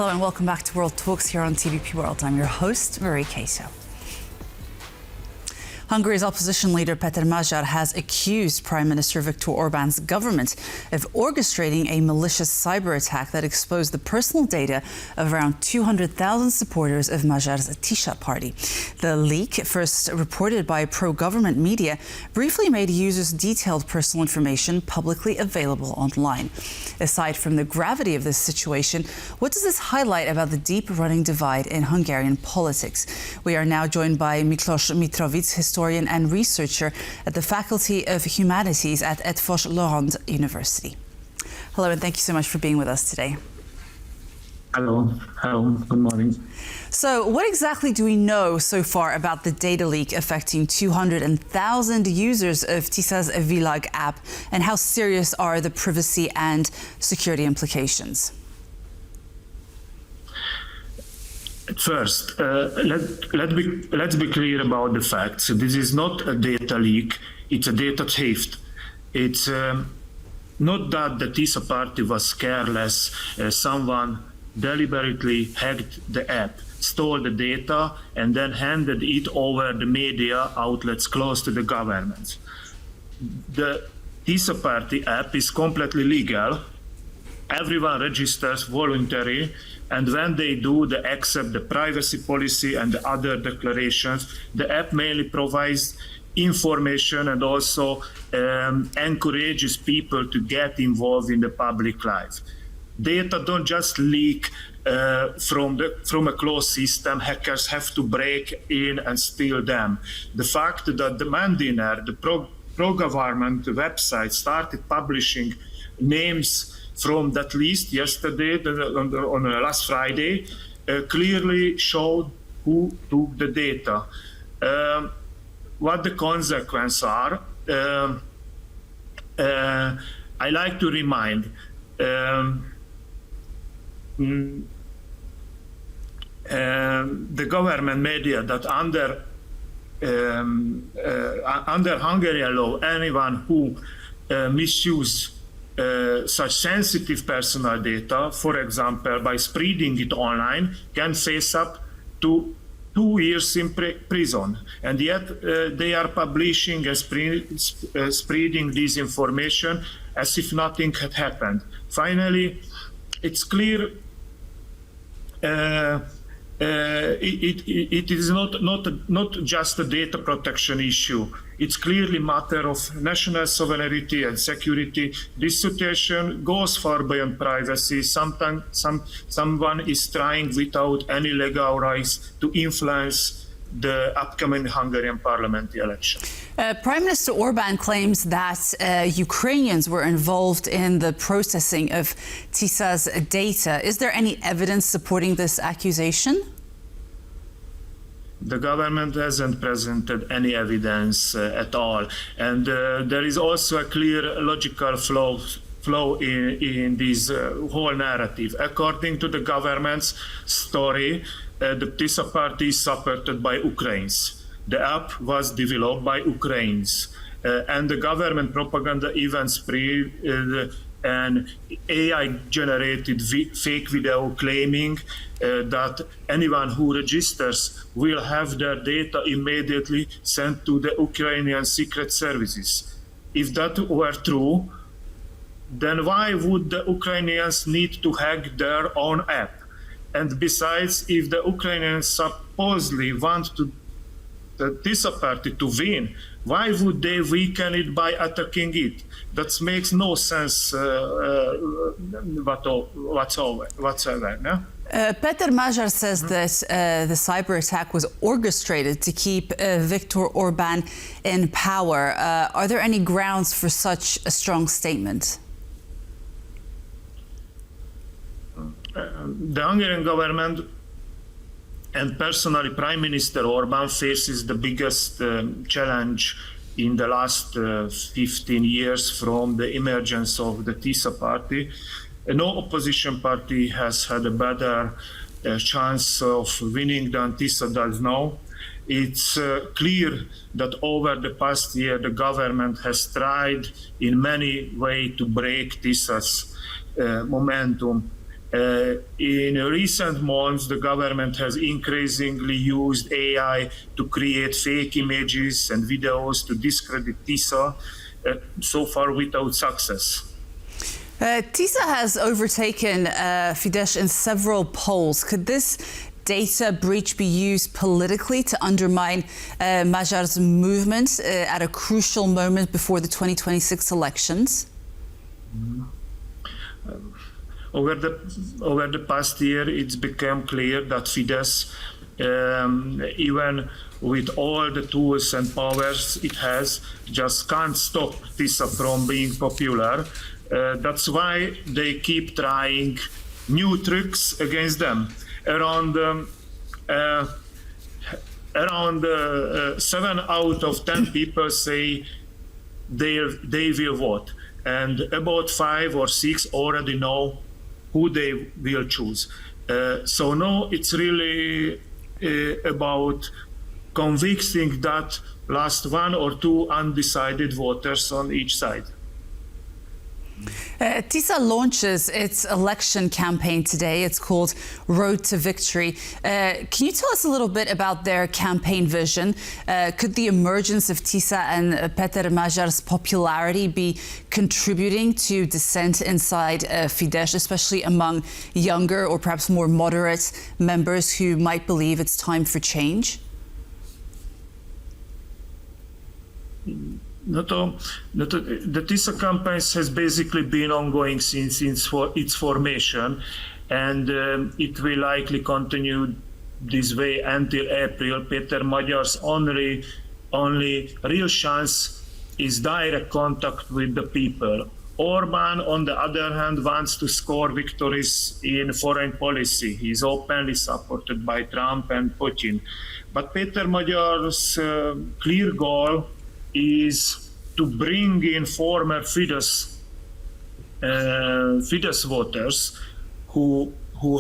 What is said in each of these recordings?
Hello and welcome back to World Talks here on TVP World. I'm your host, Marie Caso. Hungary's opposition leader Péter Magyar has accused Prime Minister Viktor Orbán's government of orchestrating a malicious cyber attack that exposed the personal data of around 200,000 supporters of Magyar's Tisza party. The leak, first reported by pro-government media, briefly made users' detailed personal information publicly available online. Aside from the gravity of this situation, what does this highlight about the deep-running divide in Hungarian politics? We are now joined by Miklós Mitrovics, historian and researcher at the Faculty of Humanities at Eötvös Loránd University. Hello, and thank you so much for being with us today. Hello, good morning. So what exactly do we know so far about the data leak affecting 200,000 users of Tisa's Világ app, and how serious are the privacy and security implications? First, let's be clear about the facts. This is not a data leak, it's a data theft. It's not that the Tisza party was careless, someone deliberately hacked the app, stole the data, and then handed it over the media outlets close to the government. The Tisza party app is completely legal. Everyone registers voluntarily, and when they do, they accept the privacy policy and the other declarations. The app mainly provides information and also encourages people to get involved in the public life. Data don't just leak from a closed system. Hackers have to break in and steal them. The fact that the Mandiner, the pro-government website, started publishing names from that list yesterday, on last Friday, clearly showed who took the data. What the consequences are, I like to remind the government media that under Hungarian law, anyone who misuses such sensitive personal data, for example, by spreading it online, can face up to 2 years in prison. And yet they are publishing and spreading this information as if nothing had happened. Finally, it's clear it is not just a data protection issue. It's clearly a matter of national sovereignty and security. This situation goes far beyond privacy. Sometimes someone is trying without any legal rights to influence the upcoming Hungarian parliament election. Prime Minister Orban claims that Ukrainians were involved in the processing of Tisa's data. Is there any evidence supporting this accusation? The government hasn't presented any evidence at all. And there is also a clear logical flow in this whole narrative. According to the government's story, the Tisza party is supported by Ukrainians. The app was developed by Ukrainians. And the government propaganda even spread an AI-generated fake video claiming that anyone who registers will have their data immediately sent to the Ukrainian secret services. If that were true, then why would the Ukrainians need to hack their own app? And besides, if the Ukrainians supposedly want the Tisza party to win, why would they weaken it by attacking it? That makes no sense whatsoever. No? Péter Magyar says that the cyber attack was orchestrated to keep Viktor Orbán in power. Are there any grounds for such a strong statement? The Hungarian government and personally Prime Minister Orban faces the biggest challenge in the last 15 years from the emergence of the Tisza party. No opposition party has had a better chance of winning than Tisza does now. It's clear that over the past year the government has tried in many ways to break Tisza's momentum. In recent months, the government has increasingly used AI to create fake images and videos to discredit Tisza, so far without success. Tisza has overtaken Fidesz in several polls. Could this data breach be used politically to undermine Magyar's movement at a crucial moment before the 2026 elections? Over the past year, it's become clear that Fidesz, even with all the tools and powers it has, just can't stop Tisza from being popular. That's why they keep trying new tricks against them. Around 7 out of 10 people say they will vote, and about 5 or 6 already know who they will choose. So now it's really about convincing that last 1 or 2 undecided voters on each side. Tisza launches its election campaign today. It's called Road to Victory. Can you tell us a little bit about their campaign vision? Could the emergence of Tisza and Péter Magyar's popularity be contributing to dissent inside Fidesz, especially among younger or perhaps more moderate members who might believe it's time for change? The Tisza campaign has basically been ongoing since its formation, and it will likely continue this way until April. Péter Magyar's only real chance is direct contact with the people. Orban, on the other hand, wants to score victories in foreign policy. He is openly supported by Trump and Putin. But Péter Magyar's clear goal is to bring in former Fidesz voters who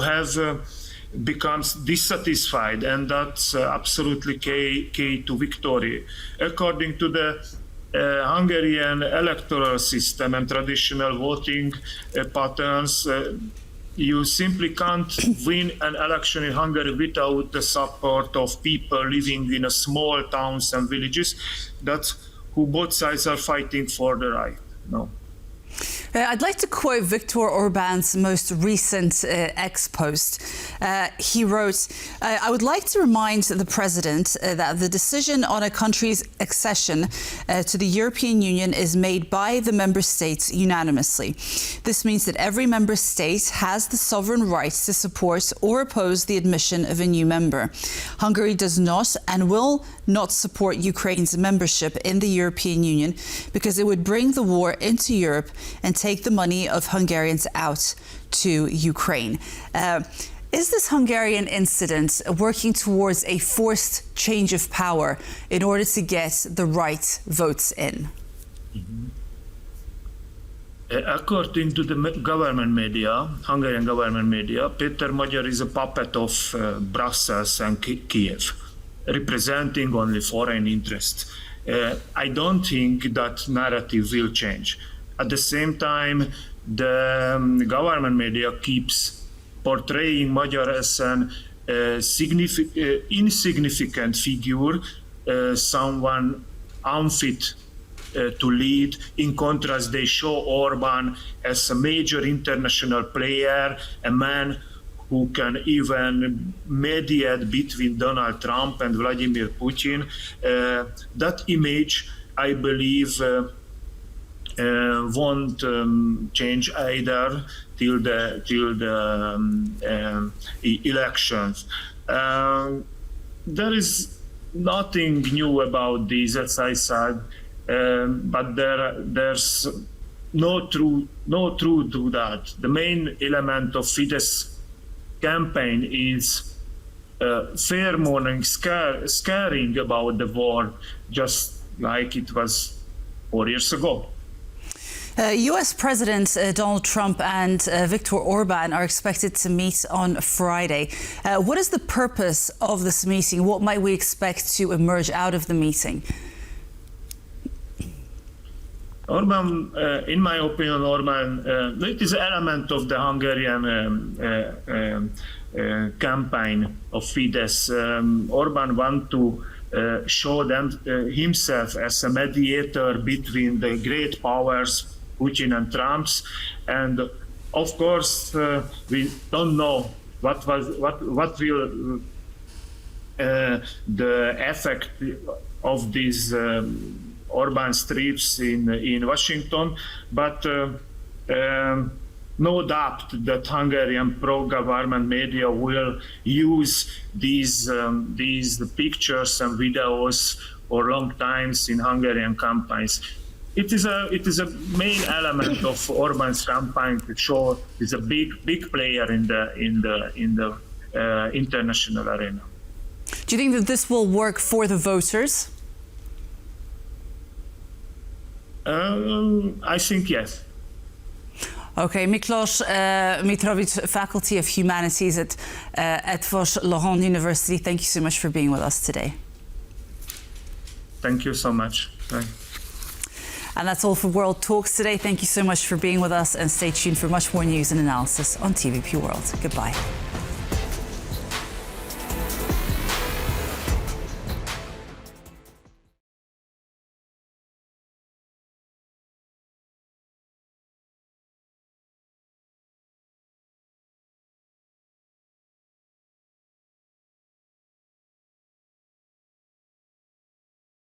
have become dissatisfied, and that's absolutely key to victory. According to the Hungarian electoral system and traditional voting patterns, you simply can't win an election in Hungary without the support of people living in small towns and villages. That's who both sides are fighting for the right. No. I'd like to quote Viktor Orbán's most recent ex-post. He wrote, I would like to remind the President that the decision on a country's accession to the European Union is made by the member states unanimously. This means that every member state has the sovereign right to support or oppose the admission of a new member. Hungary does not and will not support Ukraine's membership in the European Union because it would bring the war into Europe and take the money of Hungarians out to Ukraine. Is this Hungarian incident working towards a forced change of power in order to get the right votes in? According to the government media, Hungarian government media, Péter Magyar is a puppet of Brussels and Kiev, representing only foreign interests. I don't think that narrative will change. At the same time, the government media keeps portraying Magyar as an insignificant figure, someone unfit to lead. In contrast, they show Orban as a major international player, a man who can even mediate between Donald Trump and Vladimir Putin. That image, I believe, won't change either till the elections. There is nothing new about this, as I said, but there's no truth to that. The main element of Fidesz campaign is fear-mongering, scaring about the war, just like it was 4 years ago. US President Donald Trump and Viktor Orbán are expected to meet on Friday. What is the purpose of this meeting? What might we expect to emerge out of the meeting? Orban, in my opinion, Orban, it is an element of the Hungarian campaign of Fidesz. Orban wants to show himself as a mediator between the great powers, Putin and Trump, and of course we don't know what will the effect of these Orban's trips in Washington, but no doubt that Hungarian pro-government media will use these pictures and videos for long times in Hungarian campaigns. It is a main element of Orban's campaign to show he's a big player in the international arena. Do you think that this will work for the voters? I think yes. Okay, Miklós Mitrovics, Faculty of Humanities at Eötvös Loránd University, thank you so much for being with us today. Thank you so much. Bye. And that's all for World Talks today. Thank you so much for being with us, and stay tuned for much more news and analysis on TVP World. Goodbye.